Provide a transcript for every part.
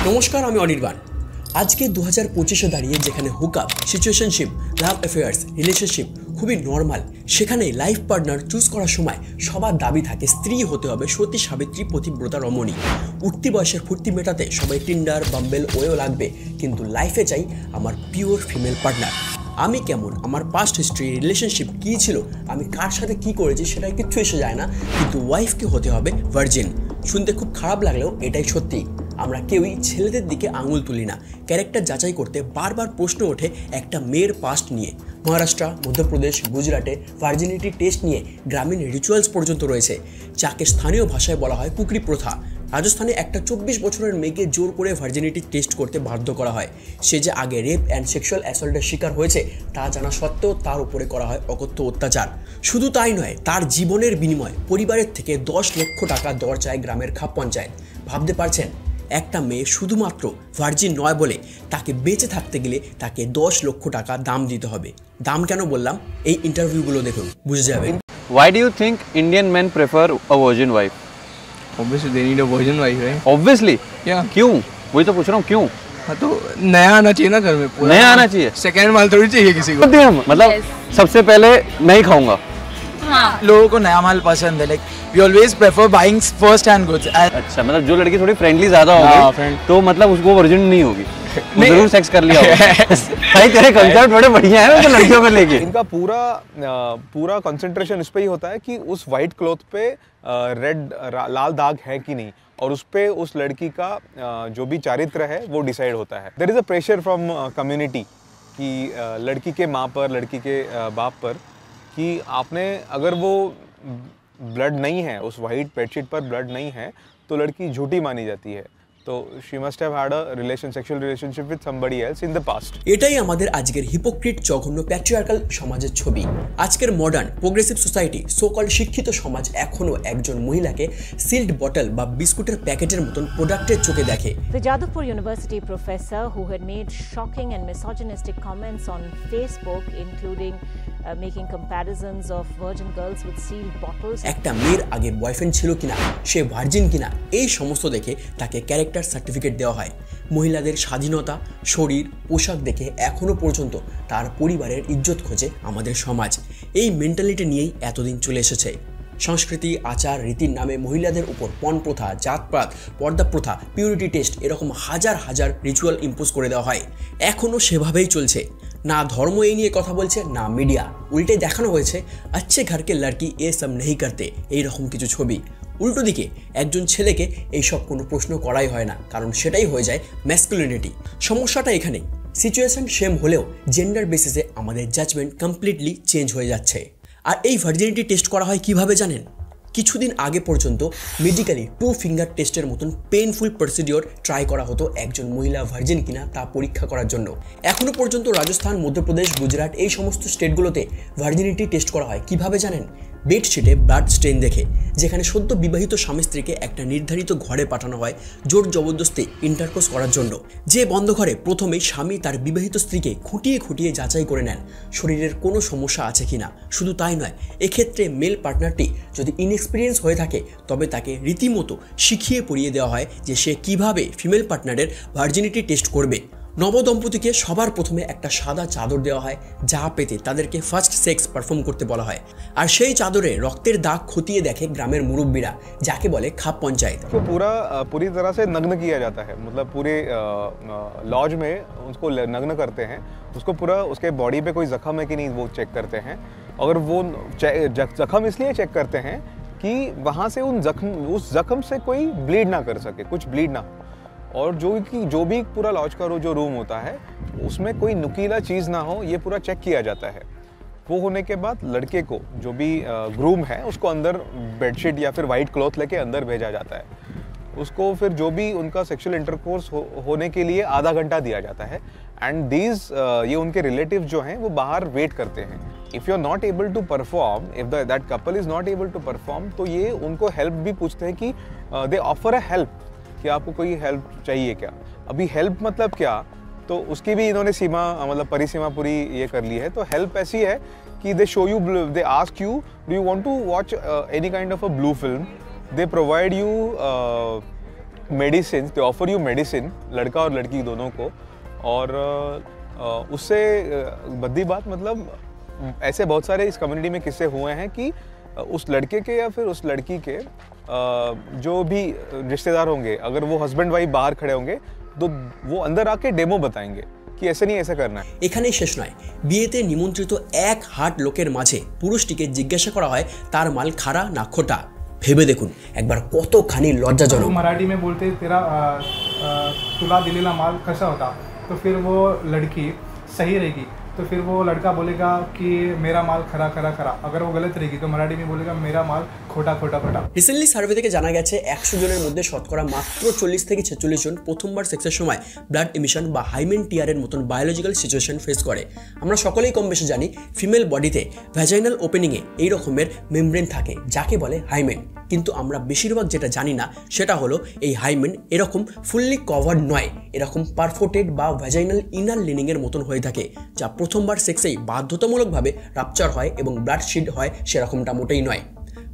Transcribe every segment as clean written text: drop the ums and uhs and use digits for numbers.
নমস্কার, আমি অনির্বাণ। আজকে 2025-এ দাঁড়িয়ে যেখানে হুকআপ, সিচুয়েশনশিপ, লাভ অ্যাফেয়ার্স, রিলেশনশিপ খুবই নর্মাল, সেখানে লাইফ পার্টনার চুজ করার সময় সবার দাবি থাকে স্ত্রী হতে হবে সতী সাবিত্রী পতিব্রতা রমণী। উঠতি বয়সের ফুর্তি মেটাতে সবাই টিন্ডার, বাম্বেল, ওয়েও লাগবে, কিন্তু লাইফে চাই আমার পিওর ফিমেল পার্টনার। আমি কেমন, আমার পাস্ট হিস্ট্রি, রিলেশনশিপ কী ছিল, আমি কার সাথে কী করেছি সেটাই কিচ্ছু এসে যায় না, কিন্তু ওয়াইফকে হতে হবে ভার্জিন। শুনতে খুব খারাপ লাগলেও এটাই সত্যি। আমরা কেউই ছেলেদের দিকে আঙুল তুলি না। ক্যারেক্টার যাচাই করতে বারবার প্রশ্ন ওঠে একটা মেয়ের পাস্ট নিয়ে। মহারাষ্ট্র, মধ্যপ্রদেশ, গুজরাটে ভার্জিনিটি টেস্ট নিয়ে গ্রামীণ রিচুয়ালস পর্যন্ত রয়েছে, যাকে স্থানীয় ভাষায় বলা হয় কুকরি প্রথা। রাজস্থানে একটা 24 বছরের মেয়েকে জোর করে ভার্জিনিটি টেস্ট করতে বাধ্য করা হয়। সে যে আগে রেপ অ্যান্ড সেক্সুয়াল অ্যাসল্টের শিকার হয়েছে তা জানা সত্ত্বেও তার উপরে করা হয় অকথ্য অত্যাচার। শুধু তাই নয়, তার জীবনের বিনিময়ে পরিবারের থেকে 10 লক্ষ টাকা দর চায় গ্রামের খাপ পঞ্চায়েত। ভাবতে পারছেন, একটা মেয়ে শুধুমাত্র ভার্জিন নয় বলে তাকে বেঁচে থাকতে গেলে তাকে 10 লক্ষ টাকা দাম দিতে হবে। দাম কেন বললাম, এই ইন্টারভিউগুলো দেখুন, বুঝে যাবেন। Why do you think Indian men prefer a virgin wife? Obviously they need a virgin wife, right? Obviously. Yeah. क्यों? वही तो पूछ रहा हूँ, क्यों? हाँ तो नया आना चाहिए ना घर में, पूरा नया आना चाहिए। सेकंड माल थोड़ी चाहिए किसी को। मतलब सबसे पहले मैं ही खाऊंगा। हाँ। लोगों को नया माल पसंद है, like we always prefer buying first hand goods. अच्छा, मतलब जो लड़की थोड़ी फ्रेंडली ज्यादा होगी तो मतलब उसको वर्जिन नहीं होगी, जरूर सेक्स कर लिया होगा। भाई तेरे कंसेप्ट बड़े बढ़िया हैं तो लड़कियों को लेके। इनका पूरा कंसंट्रेशन इस पे ही होता है कि उस वाइट क्लॉथ पे रेड लाल दाग है कि नहीं, और उस पे उस लड़की का जो भी चारित्र है वो डिसाइड होता है। There is a pressure from community कि लड़की के माँ पर, लड़की के बाप पर, कि आपने अगर वो ब्लड नहीं है, उस वाइट बेडशीट पर ब्लड नहीं है तो लड़की झूठी मानी जाती है। तो she must have had a sexual relationship with somebody else in the past. এটাই আমাদের আজকের হিপোক্রিট, জঘন্য, প্যাট্রিয়ার্কাল সমাজের ছবি। আজকের মডার্ন প্রোগ্রেসিভ সোসাইটি, সোকল শিক্ষিত সমাজ এখনো একজন মহিলাকে সিল্ড বটল বা বিস্কুটের প্যাকেটের মতন প্রোডাক্টের চোখে দেখে। The Jadavpur University professor who had made shocking and misogynistic comments on Facebook, including making comparisons of virgin girls with sealed bottles. একটা মেয়ের আগে বয়ফ্রেন্ড ছিল কিনা, সে ভার্জিন কিনা, এই সমস্ত দেখে তাকে ক্যারেক্টার সার্টিফিকেট দেওয়া হয়। মহিলাদের স্বাধীনতা, শরীর, পোশাক দেখে এখনো পর্যন্ত তার পরিবারের ইজ্জত খোঁজে আমাদের সমাজ। এই মেন্টালিটি নিয়েই এতদিন চলে এসেছে। সংস্কৃতি, আচার, রীতির নামে মহিলাদের উপর পণ প্রথা, জাতপাত, পর্দা প্রথা, পিউরিটি টেস্ট, এরকম হাজার হাজার রিচুয়াল ইম্পোজ করে দেওয়া হয়। এখনও সেভাবেই চলছে। না ধর্ম এই নিয়ে কথা বলছে, না মিডিয়া। উল্টে দেখানো হয়েছে আচ্ছে ঘরকে লড়কি এ সব নেই করতে, এইরকম কিছু ছবি। উল্টো দিকে একজন ছেলেকে এইসব কোনো প্রশ্ন করাই হয় না, কারণ সেটাই হয়ে যায় ম্যাসকুলিনিটি। সমস্যাটা এখানে, সিচুয়েশন সেম হলেও জেন্ডার বেসিসে আমাদের জাজমেন্ট কমপ্লিটলি চেঞ্জ হয়ে যাচ্ছে। আর এই ভার্জিনিটি টেস্ট করা হয় কিভাবে জানেন? কিছুদিন আগে পর্যন্ত মেডিকেলি 2 ফিঙ্গার টেস্টের মতন পেইনফুল প্রসিডিওর ট্রাই করা হতো একজন মহিলা ভার্জিন কিনা তা পরীক্ষা করার জন্য। এখনো পর্যন্ত রাজস্থান, মধ্যপ্রদেশ, গুজরাট এই সমস্ত স্টেটগুলোতে ভার্জিনিটি টেস্ট করা হয় কিভাবে জানেন? বেডশিটে ব্লাড স্টেন দেখে, যেখানে সদ্য বিবাহিত স্বামী স্ত্রীকে একটা নির্ধারিত ঘরে পাঠানো হয় জোর জবরদস্তি ইন্টারকোর্স করার জন্য। যে বন্ধ ঘরে প্রথমেই স্বামী তার বিবাহিত স্ত্রীকে খুঁটিয়ে খুঁটিয়ে যাচাই করে নেন শরীরের কোনো সমস্যা আছে কিনা। শুধু তাই নয়, এক্ষেত্রে মেল পার্টনারটি যদি ইনএক্সপিরিয়েন্স হয়ে থাকে তবে তাকে রীতিমতো শিখিয়ে পড়িয়ে দেওয়া হয় যে সে কিভাবে ফিমেল পার্টনারের ভার্জিনিটি টেস্ট করবে। নবদম্পতিকে সবার প্রথমে একটা সাদা চাদর দেওয়া হয়, যা পেতে তাদেরকে ফার্স্ট সেক্স পারফর্ম করতে বলা হয়। আর সেই চাদরে রক্তের দাগ খতিয়ে দেখে গ্রামের মুরব্বীরা, যাকে বলে খাপ পঞ্চায়েত। तो पूरी तरह से नग्न किया जाता है, मतलब पूरे लॉज में उसको नग्न करते हैं। उसको पूरा, उसके बॉडी पे कोई जख्म है कि नहीं वो चेक करते हैं। अगर वो जख्म इसलिए चेक करते हैं कि वहाँ से उस जख्म से कोई ब्लीड ना कर सके, कुछ ब्लीड ना, और जो भी पूरा लॉज का जो रूम होता है उसमें कोई नुकीला चीज़ ना हो, ये पूरा चेक किया जाता है। वो होने के बाद लड़के को, जो भी ग्रूम है, उसको अंदर बेडशीट या फिर वाइट क्लॉथ लेके अंदर भेजा जाता है। उसको फिर जो भी उनका सेक्सुअल इंटरकोर्स होने के लिए आधा घंटा दिया जाता है। एंड ये उनके रिलेटिव जो हैं वो बाहर वेट करते हैं। If you are not able to perform, if that couple is not able to perform, तो ये उनको हेल्प भी पूछते हैं कि दे ऑफर अ हेल्प, कि आपको कोई हेल्प चाहिए क्या। अभी हेल्प मतलब क्या, तो उसकी भी इन्होंने सीमा, मतलब परिसीमा पूरी ये कर ली है। तो हेल्प ऐसी है कि they show you, they ask you, do you want to watch any kind of a blue film, they provide you medicine, they offer you medicine, लड़का और लड़की दोनों को, और उससे बद्दी बात मतलब ऐसे बहुत सारे इस कम्युनिटी में किस्से हुए हैं कि उस लड़के के या फिर उस लड़की के जो भी रिश्तेदार होंगे, अगर वो हस्बैंड वाइफ बाहर खड़े होंगे तो वो अंदर आके डेमो बताएंगे कि ऐसे नहीं ऐसा करना है। এখানেই শেষ নয়, বিয়েতে নিমন্ত্রিত এক হাট লোকের মাঝে পুরুষটিকে জিজ্ঞাসা করা হয় তার মাল খাড়া না খোটা। ভেবে দেখুন একবার কতখানি লজ্জাজনক। मराठी में बोलते तेरा तुला दिलेला माल कसा होता, तो फिर वो लड़की सही रहेगी तो फिर वो लड़का बोलेगा कि मेरा माल खरा खरा खरा, अगर वो गलत रहेगी तो मराठी में बोलेगा मेरा माल खोटा खोटा खोटा। রিসেন্টলি সার্ভে থেকে জানা গেছে 100 জনের মধ্যে শতকরা মাত্র 40 থেকে 46 জন প্রথমবার সেক্সের সময় ব্লাড ইমিশন বা হাইমেন টিয়ারের মতন বায়োলজিক্যাল সিচুয়েশন ফেস করে। আমরা সকলেই কম বেশি জানি ফিমেল বডিতে ভ্যাজাইনাল ওপেনিংয়ে এই রকমের মেমব্রেন থাকে যাকে বলে হাইমেন, কিন্তু আমরা বেশিরভাগ যেটা জানি না সেটা হলো এই হাইমেন এরকম ফুললি কভার্ড নয়, এরকম পারফোটেড বা ভ্যাজাইনাল ইনার লিনিংয়ের মতন হয়ে থাকে, যা প্রথমবার সেক্সেই বাধ্যতামূলকভাবে রাপচার হয় এবং ব্লাড শিড হয় সেরকমটা মোটেই নয়।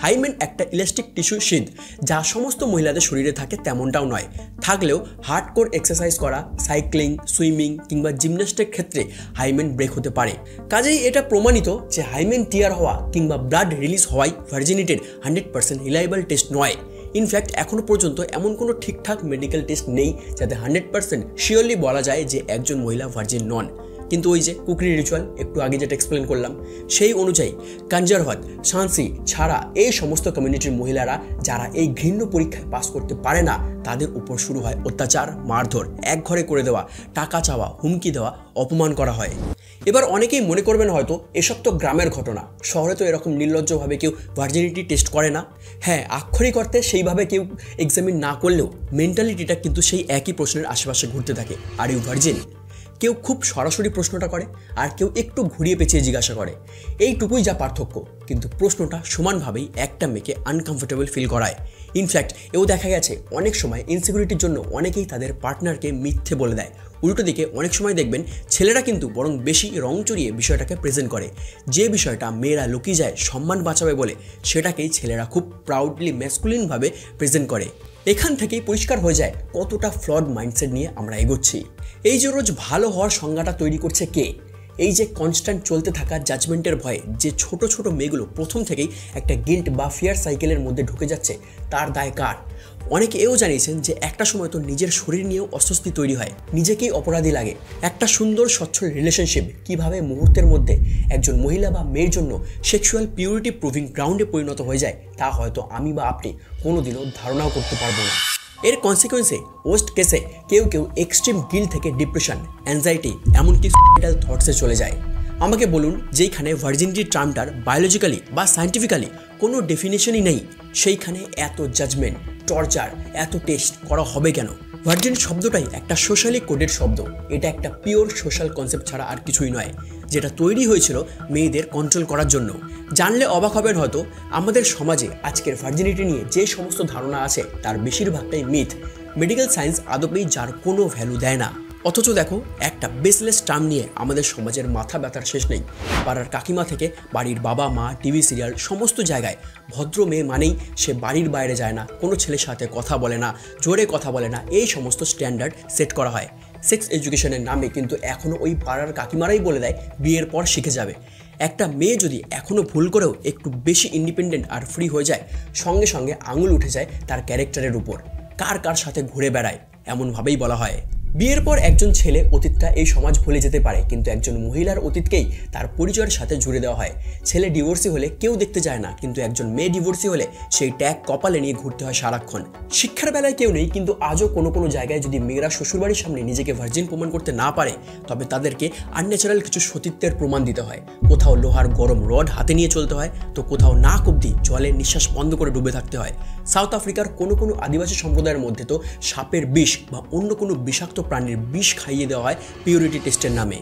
হাইমেন একটা ইলাস্টিক টিস্যু শিদ, যা সমস্ত মহিলাদের শরীরে থাকে তেমনটাও নয়, থাকলেও হার্ডকোর এক্সারসাইজ করা, সাইক্লিং, সুইমিং কিংবা জিমন্যাস্টিক ক্ষেত্রে হাইমেন ব্রেক হতে পারে। কাজেই এটা প্রমাণিত যে হাইমেন টিয়ার হওয়া কিংবা ব্লাড রিলিজ হওয়াই ভার্জিনিটির 100% রিলায়েবল টেস্ট নয়। ইনফ্যাক্ট এখনও পর্যন্ত এমন কোনো ঠিকঠাক মেডিকেল টেস্ট নেই যাতে 100% শিওরলি বলা যায় যে একজন মহিলা ভার্জিন নন। কিন্তু ওই যে কুকরি রিচুয়াল একটু আগে যেটা এক্সপ্লেন করলাম, সেই অনুযায়ী কাঞ্জারভাত, সাঁসি ছাড়া এই সমস্ত কমিউনিটির মহিলারা যারা এই ঘৃণ্য পরীক্ষায় পাস করতে পারে না তাদের উপর শুরু হয় অত্যাচার, মারধর, এক ঘরে করে দেওয়া, টাকা চাওয়া, হুমকি দেওয়া, অপমান করা হয়। এবার অনেকেই মনে করবেন হয়তো এসব তো গ্রামের ঘটনা, শহরে তো এরকম নির্লজ্জভাবে কেউ ভার্জিনিটি টেস্ট করে না। হ্যাঁ, আক্ষরিক অর্থে সেইভাবে কেউ এক্সামিন না করলেও মেন্টালিটিটা কিন্তু সেই একই প্রশ্নের আশেপাশে ঘুরতে থাকে, আর ইউ ভার্জিন? কেউ খুব সরাসরি প্রশ্নটা করে আর কেউ একটু ঘুরিয়ে পেঁচিয়ে জিজ্ঞাসা করে, এইটুকুই যা পার্থক্য, কিন্তু প্রশ্নটা সমানভাবেই একটা মেয়েকে আনকমফোর্টেবল ফিল করায়। ইনফ্যাক্ট এও দেখা গেছে অনেক সময় ইনসিকিউরিটির জন্য অনেকেই তাদের পার্টনারকে মিথ্যে বলে দেয়। উল্টো দিকে অনেক সময় দেখবেন ছেলেরা কিন্তু বরং বেশি রং চড়িয়ে বিষয়টাকে প্রেজেন্ট করে, যে বিষয়টা মেয়েরা লুকিয়ে যায় সম্মান বাঁচাবে বলে সেটাকেই ছেলেরা খুব প্রাউডলি ম্যাসকুলিনভাবে প্রেজেন্ট করে। এখান থেকেই পরিষ্কার হয়ে যায় কতটা ফ্লড মাইন্ডসেট নিয়ে আমরা এগোচ্ছি। এই যে রোজ ভালো হওয়ার সংজ্ঞাটা তৈরি করছে কে? এই যে কনস্ট্যান্ট চলতে থাকা জাজমেন্টের ভয়ে যে ছোট ছোট মেয়েগুলো প্রথম থেকেই একটা গিল্ট বা ফিয়ার সাইকেলের মধ্যে ঢুকে যাচ্ছে, তার দায় কার? অনেকে এও জানিয়েছেন যে একটা সময় তো নিজের শরীর নিয়েও অস্বস্তি তৈরি হয়, নিজেকেই অপরাধী লাগে। একটা সুন্দর সচ্ছল রিলেশনশিপ কিভাবে মুহূর্তের মধ্যে একজন মহিলা বা মেয়ের জন্য সেক্সুয়াল পিউরিটি প্রুভিং গ্রাউন্ডে পরিণত হয়ে যায় তা হয়তো আমি বা আপনি কোনোদিনও ধারণাও করতে পারবো না। এর কনসিকুয়েন্সে ওয়ার্স্ট কেসে কেউ কেউ এক্সট্রিম গিল্ট থেকে ডিপ্রেশন, অ্যাংজাইটি, এমনকি সুইসাইডাল থটসে চলে যায়। আমাকে বলুন, যেইখানে ভার্জিনিটি টার্মটার বায়োলজিক্যালি বা সায়েন্টিফিক্যালি কোনো ডেফিনেশনই নেই, সেইখানে এত জাজমেন্ট, টর্চার, এত টেস্ট করা হবে কেন? ভার্জিন শব্দটাই একটা সোশ্যালি কোডেড শব্দ, এটা একটা পিওর সোশ্যাল কনসেপ্ট ছাড়া আর কিছুই নয়, যেটা তৈরি হয়েছিল মেয়েদের কন্ট্রোল করার জন্য। জানলে অবাক হবেন হয়তো, আমাদের সমাজে আজকের ভার্জিনিটি নিয়ে যে সমস্ত ধারণা আছে তার বেশিরভাগটাই মিথ। মেডিকেল সায়েন্স আদপেই যার কোনো ভ্যালু দেয় না। অথচ দেখো, একটা বেসলেস টার্ম নিয়ে আমাদের সমাজের মাথা ব্যথার শেষ নেই। পাড়ার কাকিমা থেকে বাড়ির বাবা মা, টিভি সিরিয়াল, সমস্ত জায়গায় ভদ্র মেয়ে মানেই সে বাড়ির বাইরে যায় না, কোনো ছেলের সাথে কথা বলে না, জোরে কথা বলে না, এই সমস্ত স্ট্যান্ডার্ড সেট করা হয় সেক্স এডুকেশনের নামে। কিন্তু এখনও ওই পাড়ার কাকিমারাই বলে দেয় বিয়ের পর শিখে যাবে। একটা মেয়ে যদি এখনও ভুল করেও একটু বেশি ইন্ডিপেন্ডেন্ট আর ফ্রি হয়ে যায়, সঙ্গে সঙ্গে আঙুল উঠে যায় তার ক্যারেক্টারের উপর, কার কার সাথে ঘুরে বেড়ায়, এমনভাবেই বলা হয়। বিয়ের পর একজন ছেলে অতীতটা এই সমাজ ভুলে যেতে পারে, কিন্তু একজন মহিলার অতীতকেই তার পরিচয়ের সাথে জুড়ে দেওয়া হয়। ছেলে ডিভোর্সি হলে কেউ দেখতে যায় না, কিন্তু একজন মেয়ে ডিভোর্সি হলে সেই ট্যাগ কপালে নিয়ে ঘুরতে হয় সারাক্ষণ। শিক্ষার বেলায় কেউ নেই, কিন্তু আজও কোনো কোনো জায়গায় যদি মেয়েরা শ্বশুরবাড়ির সামনে নিজেকে ভার্জিন প্রমাণ করতে না পারে, তবে তাদেরকে আনন্যাচারাল কিছু সতীত্বের প্রমাণ দিতে হয়। কোথাও লোহার গরম রড হাতে নিয়ে চলতে হয়, তো কোথাও নাক অবধি জলে নিঃশ্বাস বন্ধ করে ডুবে থাকতে হয়। সাউথ আফ্রিকার কোনো কোনো আদিবাসী সম্প্রদায়ের মধ্যে তো সাপের বিষ বা অন্য কোনো বিষাক্ত প্রাণীর বিষ খাইয়ে দেওয়া হয় পিউরিটি টেস্টের নামে।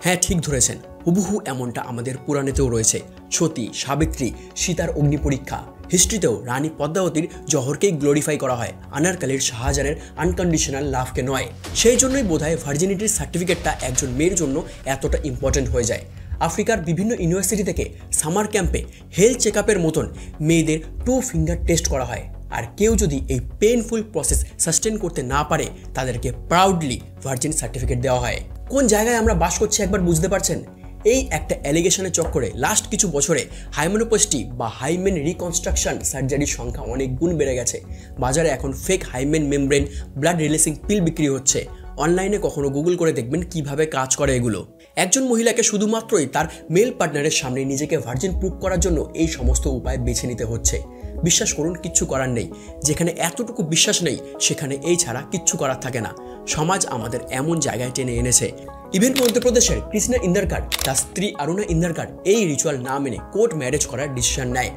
হ্যাঁ, ঠিক ধরেছেন, হুবহু এমনটা আমাদের পুরাণেতেও রয়েছে। সতী, সাবিত্রী, সীতার অগ্নি পরীক্ষা, হিস্ট্রিতেও রানী পদ্মাবতীর জহরকেই গ্লোরিফাই করা হয়, আনারকালির শাহজাহানের আনকন্ডিশনাল লাভকে নয়। সেই জন্যই বোধহয় ভার্জিনিটির সার্টিফিকেটটা একজন মেয়ের জন্য এতটা ইম্পর্টেন্ট হয়ে যায়। আফ্রিকার বিভিন্ন ইউনিভার্সিটি থেকে সামার ক্যাম্পে হেলথ চেক আপের মতন মেয়েদের 2 ফিঙ্গার টেস্ট করা হয়। আর কেউ যদি এই পেইনফুল প্রসেস সাস্টেন করতে না পারে তাদেরকে প্রাউডলি ভার্জিন সার্টিফিকেট দেওয়া হয়। কোন জায়গায় আমরা বাস করছি একবার বুঝতে পারছেন? এই একটা অ্যালিগেশনের চক্করে লাস্ট কিছু বছরে হাইমেনোপ্লাস্টি বা হাইমেন রিকনস্ট্রাকশন সার্জারির সংখ্যা অনেক গুণ বেড়ে গেছে। বাজারে এখন fake hymen membrane blood releasing pill বিক্রি হচ্ছে। অনলাইনে কখনো গুগল করে দেখবেন কিভাবে কাজ করে এগুলো। একজন মহিলাকে শুধুমাত্রই তার মেল পার্টনারের সামনে নিজেকে ভার্জিন প্রুভ করার জন্য এই সমস্ত উপায় বেছে নিতে হচ্ছে। বিশ্বাস করুন, কিচ্ছু করার নেই। যেখানে এতটুকু বিশ্বাস নেই সেখানে এই ছাড়া কিচ্ছু করার থাকে না। সমাজ আমাদের এমন জায়গায় টেনে এনেছে। ইভেন মধ্যপ্রদেশের কৃষ্ণা ইন্দারকার তার স্ত্রী অরুণা ইন্দারকার এই রিচুয়াল না মেনে কোর্ট ম্যারেজ করার ডিসিশন নেয়।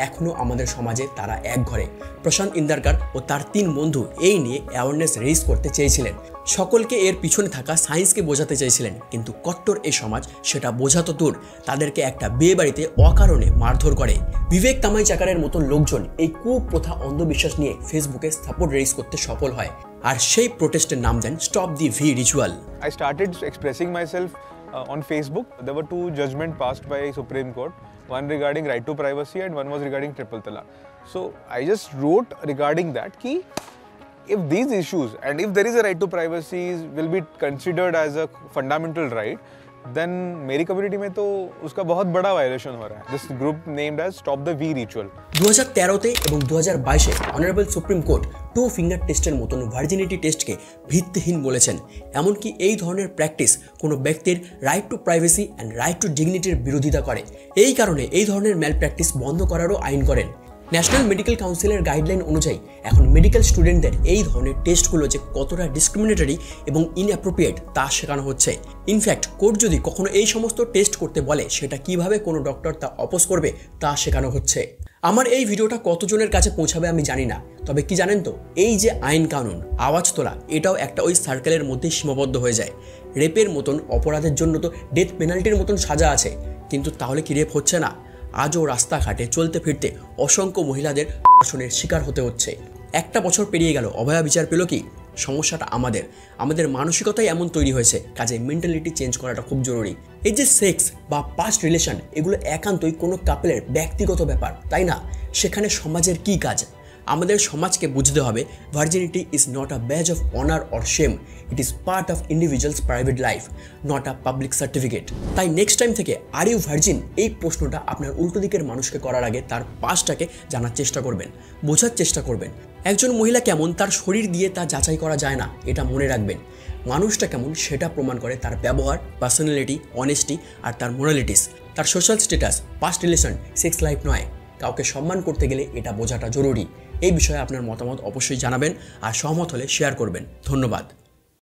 এখনও আমাদের সমাজে তারা এক ঘরে। প্রশান্ত ইন্দারকার ও তার 3 বন্ধু এই নিয়ে অ্যাওয়ারনেস রেইজ করতে চেয়েছিলেন। সকলকে এর পিছনে থাকা সায়েন্সকে বোঝাতে চেয়েছিলেন, কিন্তু কট্টর এই সমাজ সেটা বোঝাতো দূর, তাদেরকে একটা বিয়ে বাড়িতে অকারণে মারধর করে। বিবেক তামাই চাকারের মতো লোকজন এই কুপ্রথা অন্ধবিশ্বাস নিয়ে ফেসবুকে সাপোর্ট রেইজ করতে সফল হয়, আর সেই প্রোটেস্টের নাম দেন stop the V ritual. I started expressing myself on Facebook. There were 2 judgments passed by Supreme Court, one regarding right to privacy and one was regarding triple talaq. So I just wrote regarding that ki if these issues and if there is a right to privacy will be considered as a fundamental right, then मेरी community में तो उसका बहुत बड़ा violation हो रहा है। This group named as Stop the V Ritual। 2013-তে এবং 2022-এ অনারেবল সুপ্রিম কোর্ট 2 ফিঙ্গার টেস্টের মতন ভার্জিনিটি টেস্টকে ভিত্তিহীন বলেছেন। এমনকি এই ধরনের প্র্যাকটিস কোনো ব্যক্তির right to privacy and right to ডিগনিটির বিরোধিতা করে। এই কারণে এই ধরনের ম্যাল প্র্যাকটিস বন্ধ করারও আইন করেন। ন্যাশনাল মেডিকেল কাউন্সিলের গাইডলাইন অনুযায়ী এখন মেডিকেল স্টুডেন্টদের এই ধরনের টেস্টগুলো যে কতটা ডিসক্রিমিনেটরি এবং ইনঅ্যাপ্রোপ্রিয়েট তা শেখানো হচ্ছে। ইনফ্যাক্ট কোর্ট যদি কখনো এই সমস্ত টেস্ট করতে বলে সেটা কিভাবে কোনো ডক্টর তা অপোজ করবে তা শেখানো হচ্ছে। আমার এই ভিডিওটা কতজনের কাছে পৌঁছাবে আমি জানি না, তবে কি জানেন তো, এই যে আইন কানুন আওয়াজ তোলা এটাও একটা ওই সার্কেলের মধ্যে সীমাবদ্ধ হয়ে যায়। রেপের মতন অপরাধের জন্য তো ডেথ পেনাল্টির মতন সাজা আছে, কিন্তু তাহলে কি রেপ হচ্ছে না? আজও রাস্তাঘাটে চলতে ফিরতে অসংখ্য মহিলাদের ধর্ষণের শিকার হতে হচ্ছে। একটা বছর পেরিয়ে গেল, অভয়া বিচার পেল কি? সমস্যাটা আমাদের মানসিকতাই এমন তৈরি হয়েছে, কাজে মেন্টালিটি চেঞ্জ করাটা খুব জরুরি। এই যে সেক্স বা পাস্ট রিলেশন এগুলো একান্তই কোনো কাপলের ব্যক্তিগত ব্যাপার, তাই না? সেখানে সমাজের কি কাজ? আমাদের সমাজকে বুঝতে হবে virginity is not a badge of honour or shame, it is part of individuals private life, not a public certificate. তাই নেক্সট টাইম থেকে আর ইউ ভার্জিন এই প্রশ্নটা আপনার উল্টো দিকের মানুষকে করার আগে তার পাস্টটাকে জানার চেষ্টা করবেন, বোঝার চেষ্টা করবেন। একজন মহিলা কেমন তার শরীর দিয়ে তা যাচাই করা যায় না, এটা মনে রাখবেন। মানুষটা কেমন সেটা প্রমাণ করে তার ব্যবহার, পার্সোনালিটি, অনেস্টি আর তার মোরালিটিস, তার social status, past relation, sex life নয়। কাউকে সম্মান করতে গেলে এটা বোঝাটা জরুরি। এই বিষয়ে আপনার মতামত অবশ্যই জানাবেন, আর সহমত হলে শেয়ার করবেন। ধন্যবাদ।